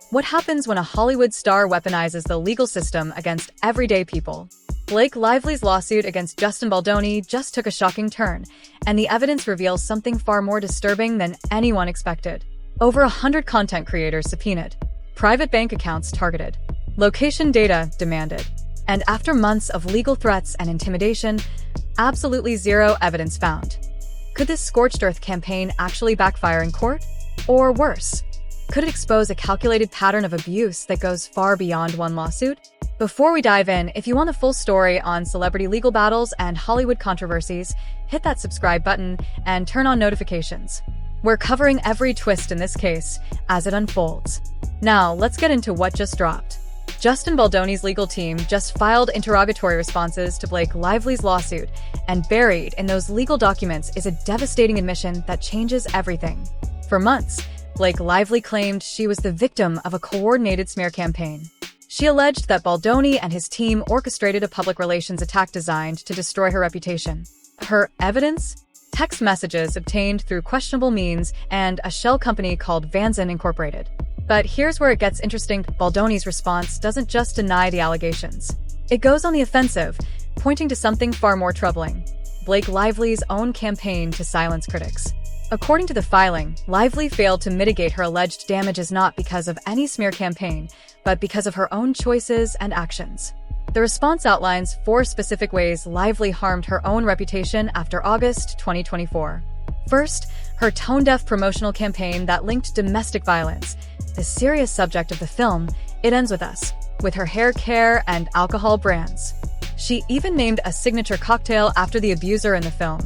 What happens when a Hollywood star weaponizes the legal system against everyday people? Blake Lively's lawsuit against Justin Baldoni just took a shocking turn, and the evidence reveals something far more disturbing than anyone expected. Over 100 content creators subpoenaed, private bank accounts targeted, location data demanded, and after months of legal threats and intimidation, absolutely zero evidence found. Could this scorched earth campaign actually backfire in court? Or worse, could it expose a calculated pattern of abuse that goes far beyond one lawsuit? Before we dive in, if you want the full story on celebrity legal battles and Hollywood controversies, hit that subscribe button and turn on notifications. We're covering every twist in this case as it unfolds. Now, let's get into what just dropped. Justin Baldoni's legal team just filed interrogatory responses to Blake Lively's lawsuit, and buried in those legal documents is a devastating admission that changes everything. For months, Blake Lively claimed she was the victim of a coordinated smear campaign. She alleged that Baldoni and his team orchestrated a public relations attack designed to destroy her reputation. Her evidence? Text messages obtained through questionable means and a shell company called Vanzin Incorporated. But here's where it gets interesting. Baldoni's response doesn't just deny the allegations. It goes on the offensive, pointing to something far more troubling: Blake Lively's own campaign to silence critics. According to the filing, Lively failed to mitigate her alleged damages not because of any smear campaign, but because of her own choices and actions. The response outlines 4 specific ways Lively harmed her own reputation after August 2024. First, her tone-deaf promotional campaign that linked domestic violence, the serious subject of the film, It Ends With Us, with her hair care and alcohol brands. She even named a signature cocktail after the abuser in the film.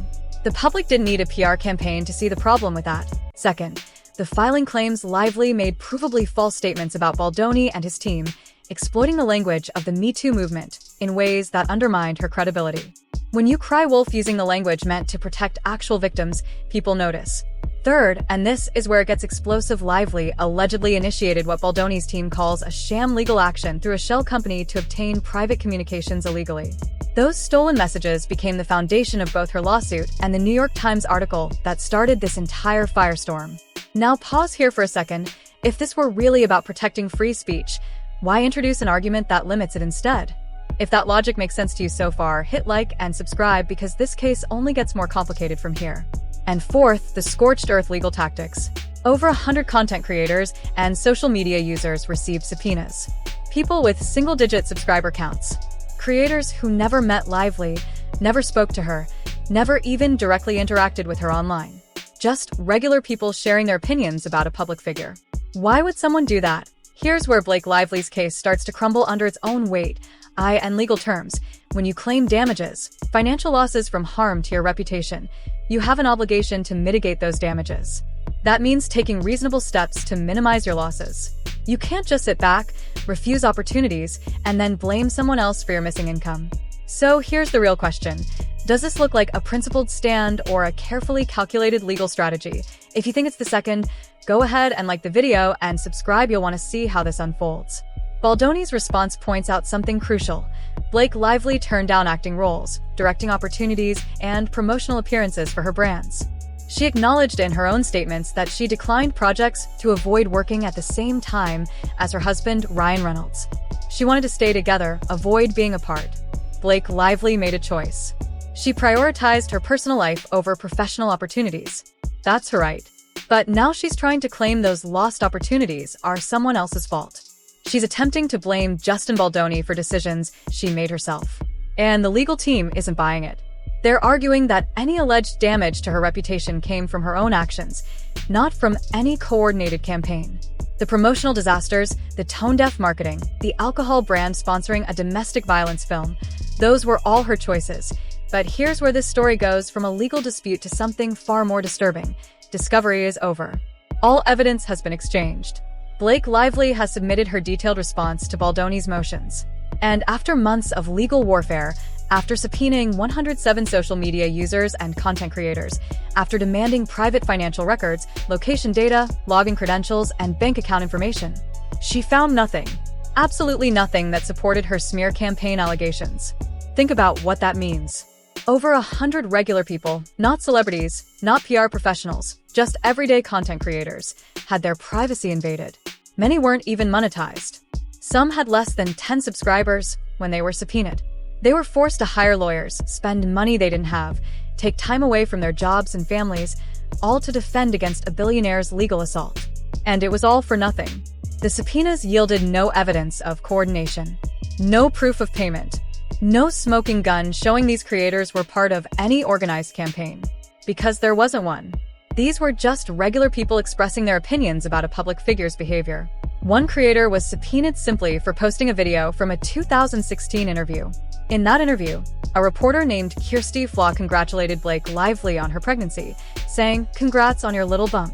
The public didn't need a PR campaign to see the problem with that. Second, the filing claims Lively made provably false statements about Baldoni and his team, exploiting the language of the Me Too movement in ways that undermined her credibility. When you cry wolf using the language meant to protect actual victims, people notice. Third, and this is where it gets explosive, Lively allegedly initiated what Baldoni's team calls a sham legal action through a shell company to obtain private communications illegally. Those stolen messages became the foundation of both her lawsuit and the New York Times article that started this entire firestorm. Now pause here for a second. If this were really about protecting free speech, why introduce an argument that limits it instead? If that logic makes sense to you so far, hit like and subscribe because this case only gets more complicated from here. And fourth, the scorched earth legal tactics. Over 100 content creators and social media users received subpoenas. People with single-digit subscriber counts. Creators who never met Lively, never spoke to her, never even directly interacted with her online. Just regular people sharing their opinions about a public figure. Why would someone do that? Here's where Blake Lively's case starts to crumble under its own weight. In legal terms, when you claim damages, financial losses from harm to your reputation, you have an obligation to mitigate those damages. That means taking reasonable steps to minimize your losses. You can't just sit back, refuse opportunities, and then blame someone else for your missing income. So here's the real question. Does this look like a principled stand or a carefully calculated legal strategy? If you think it's the second, go ahead and like the video and subscribe. You'll want to see how this unfolds. Baldoni's response points out something crucial. Blake Lively turned down acting roles, directing opportunities, and promotional appearances for her brands. She acknowledged in her own statements that she declined projects to avoid working at the same time as her husband, Ryan Reynolds. She wanted to stay together, avoid being apart. Blake Lively made a choice. She prioritized her personal life over professional opportunities. That's her right. But now she's trying to claim those lost opportunities are someone else's fault. She's attempting to blame Justin Baldoni for decisions she made herself. And the legal team isn't buying it. They're arguing that any alleged damage to her reputation came from her own actions, not from any coordinated campaign. The promotional disasters, the tone-deaf marketing, the alcohol brand sponsoring a domestic violence film, those were all her choices. But here's where this story goes from a legal dispute to something far more disturbing. Discovery is over. All evidence has been exchanged. Blake Lively has submitted her detailed response to Baldoni's motions. And after months of legal warfare, after subpoenaing 107 social media users and content creators, after demanding private financial records, location data, login credentials, and bank account information, she found nothing, absolutely nothing that supported her smear campaign allegations. Think about what that means. Over 100 regular people, not celebrities, not PR professionals, just everyday content creators, had their privacy invaded. Many weren't even monetized. Some had less than 10 subscribers when they were subpoenaed. They were forced to hire lawyers, spend money they didn't have, take time away from their jobs and families, all to defend against a billionaire's legal assault. And it was all for nothing. The subpoenas yielded no evidence of coordination, no proof of payment, no smoking gun showing these creators were part of any organized campaign. Because there wasn't one. These were just regular people expressing their opinions about a public figure's behavior. One creator was subpoenaed simply for posting a video from a 2016 interview. In that interview, a reporter named Kirsty Flaw congratulated Blake Lively on her pregnancy, saying, "Congrats on your little bump."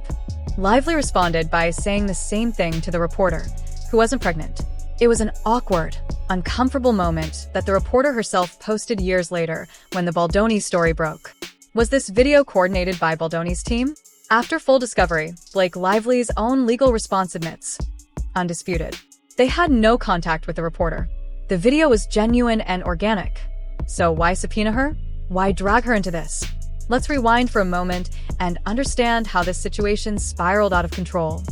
Lively responded by saying the same thing to the reporter, who wasn't pregnant. It was an awkward, uncomfortable moment that the reporter herself posted years later when the Baldoni story broke. Was this video coordinated by Baldoni's team? After full discovery, Blake Lively's own legal response admits, undisputed, they had no contact with the reporter. The video was genuine and organic. So why subpoena her? Why drag her into this? Let's rewind for a moment and understand how this situation spiraled out of control.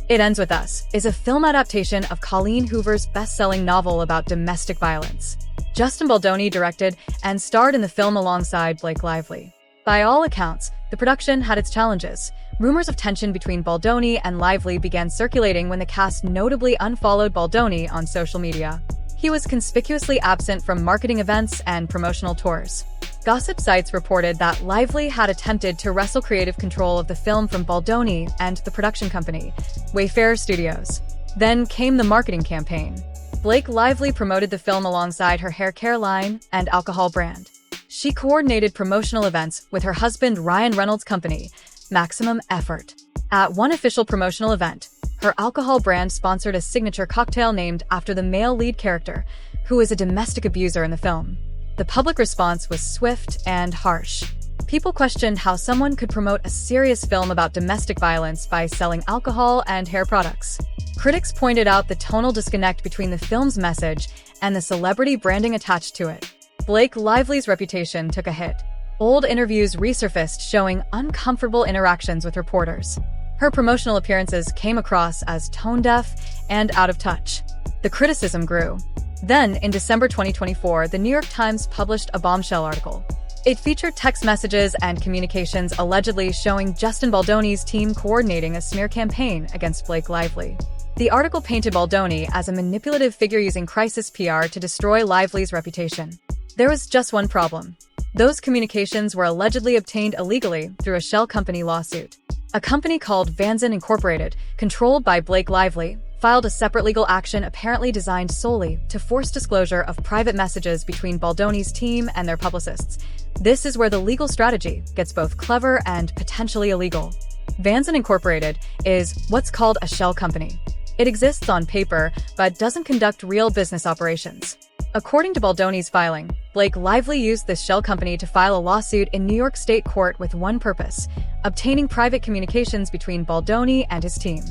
It Ends With Us is a film adaptation of Colleen Hoover's best-selling novel about domestic violence. Justin Baldoni directed and starred in the film alongside Blake Lively. By all accounts, the production had its challenges. Rumors of tension between Baldoni and Lively began circulating when the cast notably unfollowed Baldoni on social media. He was conspicuously absent from marketing events and promotional tours. Gossip sites reported that Lively had attempted to wrestle creative control of the film from Baldoni and the production company, Wayfarer Studios. Then came the marketing campaign. Blake Lively promoted the film alongside her hair care line and alcohol brand. She coordinated promotional events with her husband Ryan Reynolds' company, Maximum Effort. At one official promotional event, her alcohol brand sponsored a signature cocktail named after the male lead character, who is a domestic abuser in the film. The public response was swift and harsh. People questioned how someone could promote a serious film about domestic violence by selling alcohol and hair products. Critics pointed out the tonal disconnect between the film's message and the celebrity branding attached to it. Blake Lively's reputation took a hit. Old interviews resurfaced showing uncomfortable interactions with reporters. Her promotional appearances came across as tone-deaf and out of touch. The criticism grew. Then, in December 2024, the New York Times published a bombshell article. It featured text messages and communications allegedly showing Justin Baldoni's team coordinating a smear campaign against Blake Lively. The article painted Baldoni as a manipulative figure using crisis PR to destroy Lively's reputation. There was just one problem. Those communications were allegedly obtained illegally through a shell company lawsuit. A company called Vanzin Incorporated, controlled by Blake Lively, filed a separate legal action apparently designed solely to force disclosure of private messages between Baldoni's team and their publicists. This is where the legal strategy gets both clever and potentially illegal. Vanzin Incorporated is what's called a shell company. It exists on paper, but doesn't conduct real business operations. According to Baldoni's filing, Blake Lively used this shell company to file a lawsuit in New York State court with one purpose: obtaining private communications between Baldoni and his team.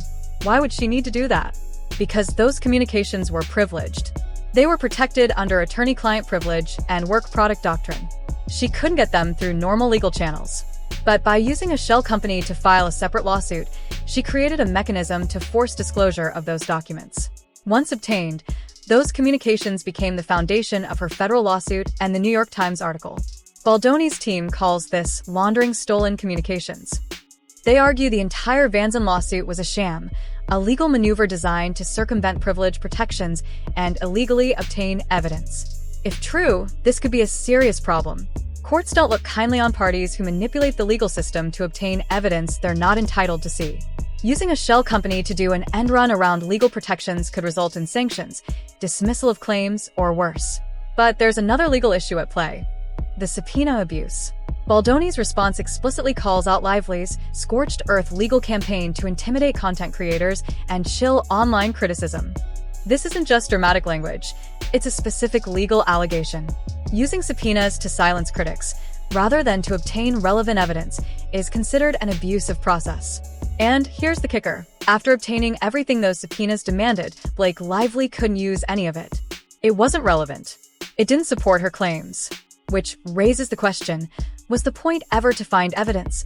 Why would she need to do that? Because those communications were privileged. They were protected under attorney-client privilege and work product doctrine. She couldn't get them through normal legal channels. But by using a shell company to file a separate lawsuit, she created a mechanism to force disclosure of those documents. Once obtained, those communications became the foundation of her federal lawsuit and the New York Times article. Baldoni's team calls this laundering stolen communications. They argue the entire Vanzin lawsuit was a sham, a legal maneuver designed to circumvent privilege protections and illegally obtain evidence. If true, this could be a serious problem. Courts don't look kindly on parties who manipulate the legal system to obtain evidence they're not entitled to see. Using a shell company to do an end run around legal protections could result in sanctions, dismissal of claims, or worse. But there's another legal issue at play: the subpoena abuse. Baldoni's response explicitly calls out Lively's scorched earth legal campaign to intimidate content creators and chill online criticism. This isn't just dramatic language, it's a specific legal allegation. Using subpoenas to silence critics, rather than to obtain relevant evidence, is considered an abusive process. And here's the kicker. After obtaining everything those subpoenas demanded, Blake Lively couldn't use any of it. It wasn't relevant. It didn't support her claims. Which raises the question, was the point ever to find evidence?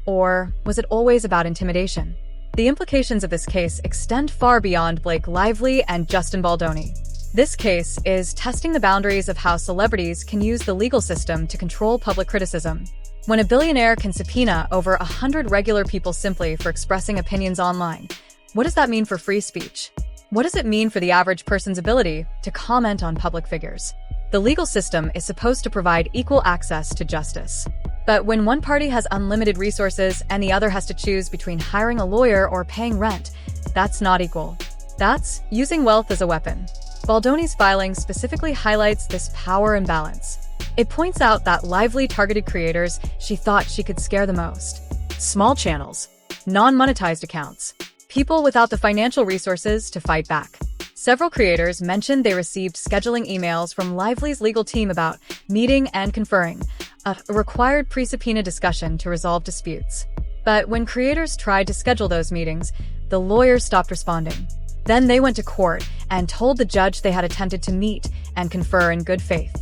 Or was it always about intimidation? The implications of this case extend far beyond Blake Lively and Justin Baldoni. This case is testing the boundaries of how celebrities can use the legal system to control public criticism. When a billionaire can subpoena over 100 regular people simply for expressing opinions online, what does that mean for free speech? What does it mean for the average person's ability to comment on public figures? The legal system is supposed to provide equal access to justice. But when one party has unlimited resources and the other has to choose between hiring a lawyer or paying rent, that's not equal. That's using wealth as a weapon. Baldoni's filing specifically highlights this power imbalance. It points out that Lively targeted creators she thought she could scare the most. Small channels, non-monetized accounts, people without the financial resources to fight back. Several creators mentioned they received scheduling emails from Lively's legal team about meeting and conferring, a required pre-subpoena discussion to resolve disputes. But when creators tried to schedule those meetings, the lawyers stopped responding. Then they went to court and told the judge they had attempted to meet and confer in good faith.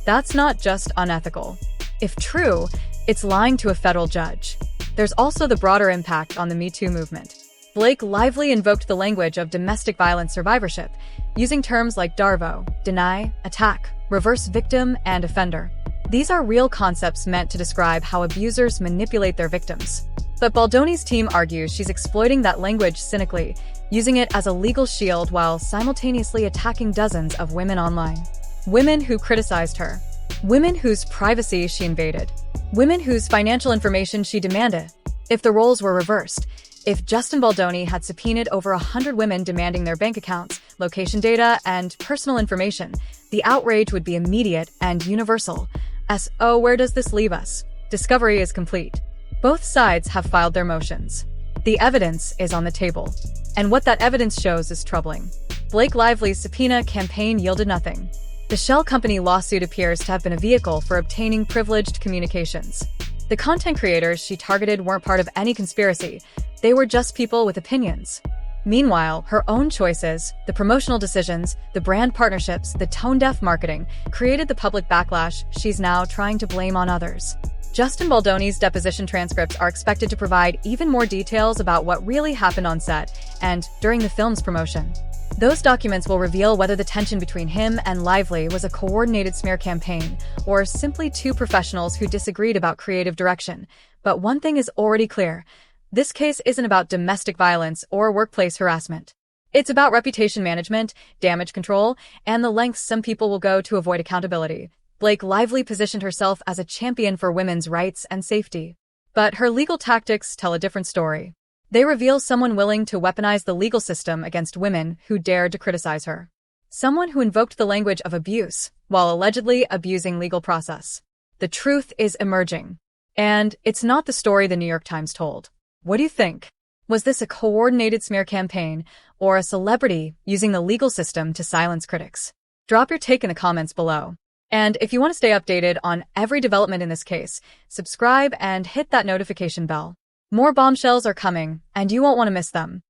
That's not just unethical. If true, it's lying to a federal judge. There's also the broader impact on the Me Too movement. Blake Lively invoked the language of domestic violence survivorship, using terms like DARVO, deny, attack, reverse victim, and offender. These are real concepts meant to describe how abusers manipulate their victims. But Baldoni's team argues she's exploiting that language cynically, using it as a legal shield while simultaneously attacking dozens of women online. Women who criticized her. Women whose privacy she invaded. Women whose financial information she demanded. If the roles were reversed, if Justin Baldoni had subpoenaed over 100 women demanding their bank accounts, location data, and personal information, the outrage would be immediate and universal. So where does this leave us? Discovery is complete. Both sides have filed their motions. The evidence is on the table. And what that evidence shows is troubling. Blake Lively's subpoena campaign yielded nothing. The shell company lawsuit appears to have been a vehicle for obtaining privileged communications. The content creators she targeted weren't part of any conspiracy. They were just people with opinions. Meanwhile, her own choices, the promotional decisions, the brand partnerships, the tone-deaf marketing, created the public backlash she's now trying to blame on others. Justin Baldoni's deposition transcripts are expected to provide even more details about what really happened on set and during the film's promotion. Those documents will reveal whether the tension between him and Lively was a coordinated smear campaign or simply two professionals who disagreed about creative direction. But one thing is already clear. This case isn't about domestic violence or workplace harassment. It's about reputation management, damage control, and the lengths some people will go to avoid accountability. Blake Lively positioned herself as a champion for women's rights and safety. But her legal tactics tell a different story. They reveal someone willing to weaponize the legal system against women who dared to criticize her. Someone who invoked the language of abuse while allegedly abusing legal process. The truth is emerging. And it's not the story the New York Times told. What do you think? Was this a coordinated smear campaign or a celebrity using the legal system to silence critics? Drop your take in the comments below. And if you want to stay updated on every development in this case, subscribe and hit that notification bell. More bombshells are coming, and you won't want to miss them.